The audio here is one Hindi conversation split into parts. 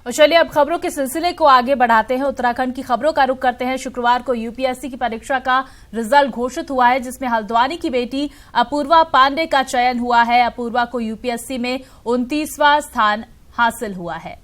और चलिए अब खबरों के सिलसिले को आगे बढ़ाते हैं। उत्तराखंड की खबरों का रुख करते हैं। शुक्रवार को यूपीएससी की परीक्षा का रिजल्ट घोषित हुआ है, जिसमें हल्द्वानी की बेटी अपूर्वा पांडे का चयन हुआ है। अपूर्वा को यूपीएससी में 29वां स्थान हासिल हुआ है।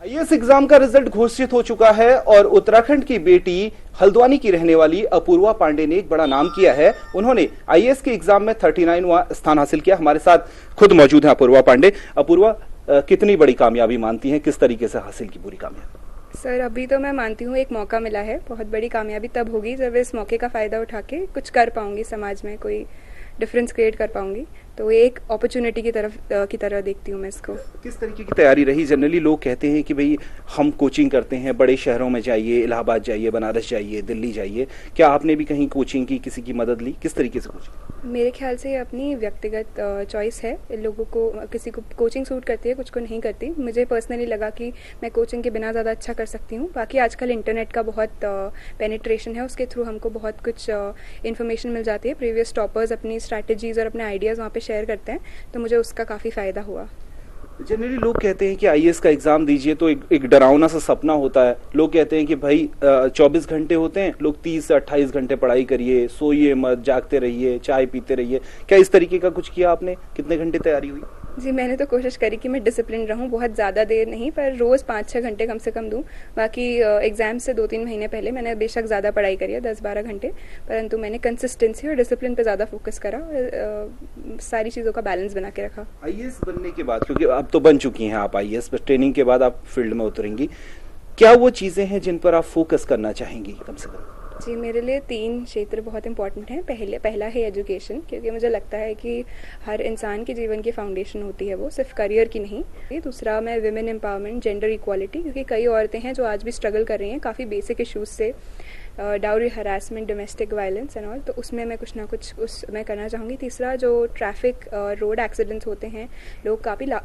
आईएएस एग्जाम का रिजल्ट घोषित हो चुका है और उत्तराखंड की बेटी हल्द्वानी की रहने वाली अपूर्वा पांडे ने एक बड़ा नाम किया है। उन्होंने आईएएस के एग्जाम में 39वां स्थान हासिल किया। हमारे साथ खुद मौजूद है अपूर्वा पांडे। अपूर्वा, कितनी बड़ी कामयाबी मानती हैं, किस तरीके से हासिल की पूरी कामयाबी? सर, अभी तो मैं मानती हूँ एक मौका मिला है। बहुत बड़ी कामयाबी तब होगी जब इस मौके का फायदा उठा के कुछ कर पाऊंगी, समाज में कोई डिफरेंस क्रिएट कर पाऊंगी। तो एक अपॉर्चुनिटी की तरह देखती हूँ मैं इसको। किस तरीके की तैयारी रही? जनरली लोग कहते हैं कि भाई हम कोचिंग करते हैं, बड़े शहरों में जाइए, इलाहाबाद जाइए, बनारस जाइए, दिल्ली जाइए। क्या आपने भी कहीं कोचिंग की, किसी की मदद ली? किस तरीके से कोचिंग? मेरे ख्याल से अपनी व्यक्तिगत चॉइस है। लोगों को, किसी को कोचिंग सूट करती है, कुछ को नहीं करती। मुझे पर्सनली लगा कि मैं कोचिंग के बिना ज़्यादा अच्छा कर सकती हूँ। बाकी आजकल इंटरनेट का बहुत पेनिट्रेशन है, उसके थ्रू हमको बहुत कुछ इन्फॉर्मेशन मिल जाती है। प्रीवियस टॉपर्स अपनी स्ट्रैटेजीज और अपने आइडियाज़ वहाँ पे शेयर करते हैं, तो मुझे उसका काफ़ी फ़ायदा हुआ। जनरली लोग कहते हैं कि आईएएस का एग्जाम दीजिए तो एक डरावना सा सपना होता है। लोग कहते हैं कि भाई 24 घंटे होते हैं, लोग 30 से 28 घंटे पढ़ाई करिए, सोइए मत, जागते रहिए, चाय पीते रहिए। क्या इस तरीके का कुछ किया आपने? कितने घंटे तैयारी हुई? जी, मैंने तो कोशिश करी कि मैं डिसिप्लिन रहूं, बहुत ज़्यादा देर नहीं, पर रोज़ 5-6 घंटे कम से कम दूं। बाकी एग्जाम से 2-3 महीने पहले मैंने बेशक ज़्यादा पढ़ाई करी है, 10-12 घंटे, परंतु मैंने कंसिस्टेंसी और डिसिप्लिन पे ज़्यादा फोकस करा, सारी चीज़ों का बैलेंस बना के रखा। आईएएस बनने के बाद, क्योंकि अब तो बन चुकी हैं आप आईएएस, बस ट्रेनिंग के बाद आप फील्ड में उतरेंगी, क्या वो चीज़ें हैं जिन पर आप फोकस करना चाहेंगी कम से कम? जी, मेरे लिए 3 क्षेत्र बहुत इंपॉर्टेंट हैं। पहला है एजुकेशन, क्योंकि मुझे लगता है कि हर इंसान के जीवन की फाउंडेशन होती है वो, सिर्फ करियर की नहीं। दूसरा, मैं विमेन एम्पावरमेंट, जेंडर इक्वालिटी, क्योंकि कई औरतें हैं जो आज भी स्ट्रगल कर रही हैं काफ़ी बेसिक इश्यूज से, dowry harassment, domestic violence and all, तो उसमें मैं कुछ ना कुछ मैं करना चाहूँगी। तीसरा, जो ट्रैफिक रोड एक्सीडेंट्स होते हैं, लोग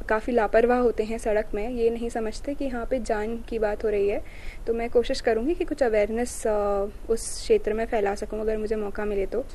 काफ़ी लापरवाह होते हैं सड़क में, ये नहीं समझते कि यहाँ पे जान की बात हो रही है। तो मैं कोशिश करूँगी कि कुछ अवेयरनेस उस क्षेत्र में फैला सकूँ अगर मुझे मौका मिले तो।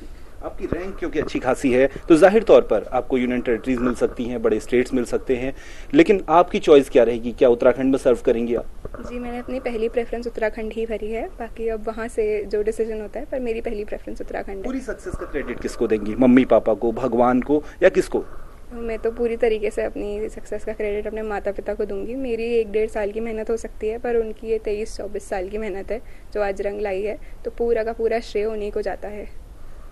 आपकी रैंक क्योंकि अच्छी खासी है तो जाहिर तौर पर आपको यूनियन टेरिटरीज मिल सकती हैं, बड़े स्टेट्स मिल सकते हैं, लेकिन आपकी चॉइस क्या रहेगी? क्या उत्तराखंड में सर्व करेंगी आप? जी, मैंने अपनी पहली प्रेफरेंस उत्तराखंड ही भरी है। बाकी अब वहाँ से जो डिसीजन होता है, पर मेरी पहली प्रेफरेंस उत्तराखंड है। पूरी सक्सेस का क्रेडिट किसको देंगी? मम्मी पापा को, भगवान को, या किसको? मैं तो पूरी तरीके से अपनी सक्सेस का क्रेडिट अपने माता पिता को दूंगी। मेरी 1-1.5 साल की मेहनत हो सकती है, पर उनकी ये 23-24 साल की मेहनत है जो आज रंग लाई है, तो पूरा का पूरा श्रेय उन्हीं को जाता है।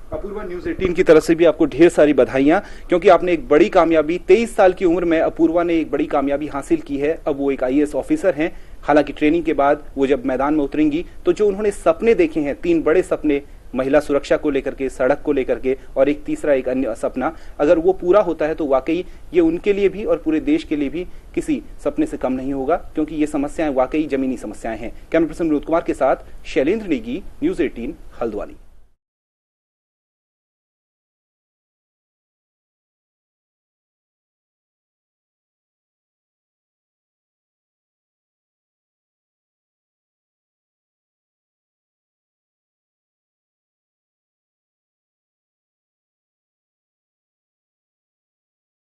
अपूर्वा, न्यूज़ 18 की तरफ से भी आपको ढेर सारी बधाइयां, क्योंकि आपने एक बड़ी कामयाबी, 23 साल की उम्र में अपूर्वा ने एक बड़ी कामयाबी हासिल की है। अब वो एक आईएएस ऑफिसर हैं। हालांकि ट्रेनिंग के बाद वो जब मैदान में उतरेंगी तो जो उन्होंने सपने देखे हैं, 3 बड़े सपने, महिला सुरक्षा को लेकर के, सड़क को लेकर के, और एक तीसरा एक अन्य सपना, अगर वो पूरा होता है तो वाकई ये उनके लिए भी और पूरे देश के लिए भी किसी सपने से कम नहीं होगा, क्योंकि ये समस्याएं वाकई जमीनी समस्याएं हैं। कैमरा पर्सन विनोद कुमार के साथ शैलेंद्र नेगी, न्यूज़ 18, हल्द्वानी।